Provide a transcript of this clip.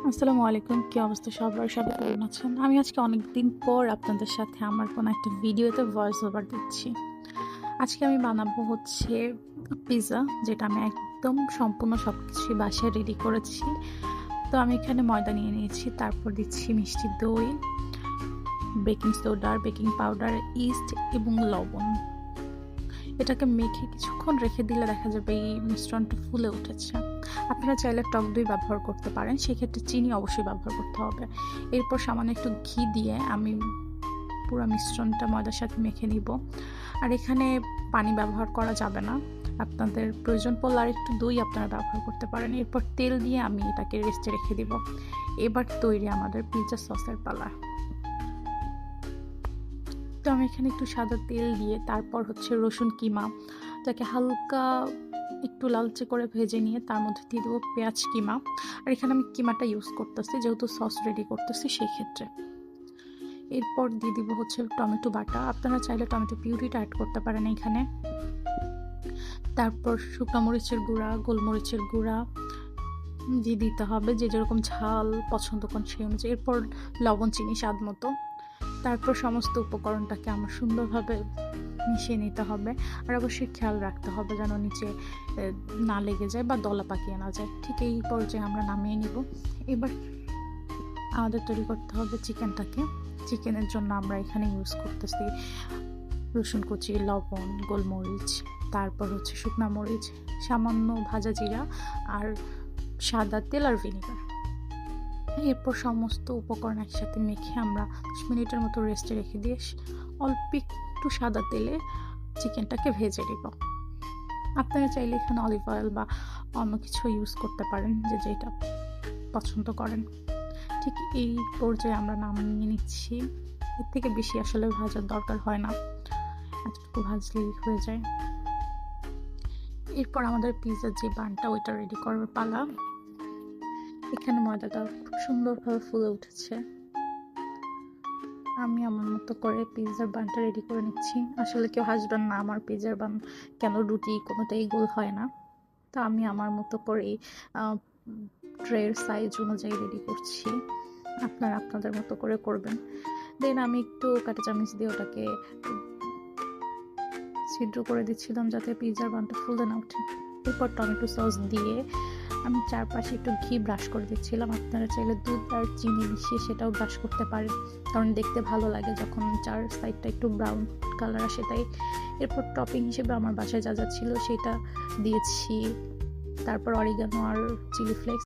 আসসালামু আলাইকুম। কি অবস্থা সবার? সবাই কেমন আছেন? আমি আজকে অনেকদিন পর আপনাদের সাথে আমার কোনো একটা ভিডিওতে ভয়েস ওভার দিচ্ছি। আজকে আমি বানাবো হচ্ছে পিৎজা, যেটা আমি একদম সম্পূর্ণ সবকিছুই বাসায় রেডি করেছি। তো আমি এখানে ময়দা নিয়ে নিয়েছি, তারপর দিচ্ছি মিষ্টি দই, baking soda, baking powder, east এবং লবণ। এটাকে মেখে কিছুক্ষণ রেখে দিলে দেখা যাবে এই মিশ্রণটা ফুলে উঠেছে। আপনারা চাইলে টক দই ব্যবহার করতে পারেন, সেক্ষেত্রে চিনি অবশ্যই ব্যবহার করতে হবে। এরপর সামান্য একটু ঘি দিয়ে আমি পুরো মিশ্রণটা ময়দার সাথে মেখে নিব। আর এখানে পানি ব্যবহার করা যাবে না, আপনাদের প্রয়োজন পড়লে আর একটু দই আপনারা ব্যবহার করতে পারেন। এরপর তেল দিয়ে আমি এটাকে রেস্টে রেখে দিব। এবার তৈরি আমাদের পিৎজা সসের পালা। তো আমি এখানে একটু সাদা তেল দিয়ে তারপর হচ্ছে রসুন কিমা, যাকে হালকা একটু লালচে করে ভেজে নিয়ে তার মধ্যে দিয়ে দেবো পেঁয়াজ কিমা। আর এখানে আমি কিমাটা ইউজ করতেছি যেহেতু সস রেডি করতেছি সেই ক্ষেত্রে। এরপর দিয়ে দিব হচ্ছে টমেটো বাটা, আপনারা চাইলে টমেটো পিউরিটা অ্যাড করতে পারেন এখানে। তারপর শুকনো মরিচের গুঁড়া, গোলমরিচের গুঁড়া দিয়ে দিতে হবে, যে যেরকম ঝাল পছন্দ করেন সেই অনুযায়ী। এরপর লবণ চিনি স্বাদ মতো। তারপর সমস্ত উপকরণটাকে আমার সুন্দরভাবে মিশিয়ে নিতে হবে। আর অবশ্যই খেয়াল রাখতে হবে যেন নিচে না লেগে যায় বা দলা পাকিয়ে না যায়। ঠিক এই পর্যায়ে আমরা নামিয়ে নিব। এবার আমাদের তৈরি করতে হবে চিকেনটাকে। চিকেনের জন্য আমরা এখানে ইউজ করতেছি রসুন কুচি, লবণ, গোলমরিচ, তারপর হচ্ছে শুকনা মরিচ, সামান্য ভাজা জিরা আর সাদা তেল আর ভিনেগার। এরপর সমস্ত উপকরণ একসাথে মেখে আমরা 10 মিনিটের মতো রেস্টে রেখে দিয়ে অল্প একটু সাদা তেলে চিকেনটাকে ভেজে নিব। আপনারা চাইলে এখানে অলিভ অয়েল বা অন্য কিছু ইউজ করতে পারেন, যে যেটা পছন্দ করেন। ঠিক এই পর্যায়ে আমরা নামিয়ে নিচ্ছি। এর থেকে বেশি আসলে ভাজার দরকার হয় না, এতটুকু ভাজলেই হয়ে যায়। এরপর আমাদের পিৎজার যে বানটা ওইটা রেডি করার পালা। এখানে ময়দাটা খুব সুন্দরভাবে ফুলে উঠেছে। আমি আমার মতো করে পিৎজার বানটা রেডি করে নিচ্ছি। আসলে কেউ হাসবেন না, আমার পিৎজার বান কেন রুটি কোনোটাই গোল হয় না। তো আমি আমার মতো করে ট্রের সাইজ অনুযায়ী রেডি করছি, আপনারা আপনাদের মতো করে করবেন। দেন আমি একটু কাঁটা চামচ দিয়ে ওটাকে ছিদ্র করে দিচ্ছিলাম যাতে পিৎজার বানটা ফুলে না ওঠে। এরপর টমেটো সস দিয়ে আমি চারপাশে একটু ঘি ব্রাশ করে দিচ্ছিলাম। আপনারা চাইলে দুধ আর চিনি মিশিয়ে সেটাও ব্রাশ করতে পারেন, কারণ দেখতে ভালো লাগে যখন চার সাইডটা একটু ব্রাউন কালার আসে তাই। এরপর টপিং হিসেবে আমার বাসায় যা যা ছিল সেটা দিয়েছি, তারপর অরিগানো আর চিলি ফ্লেক্স।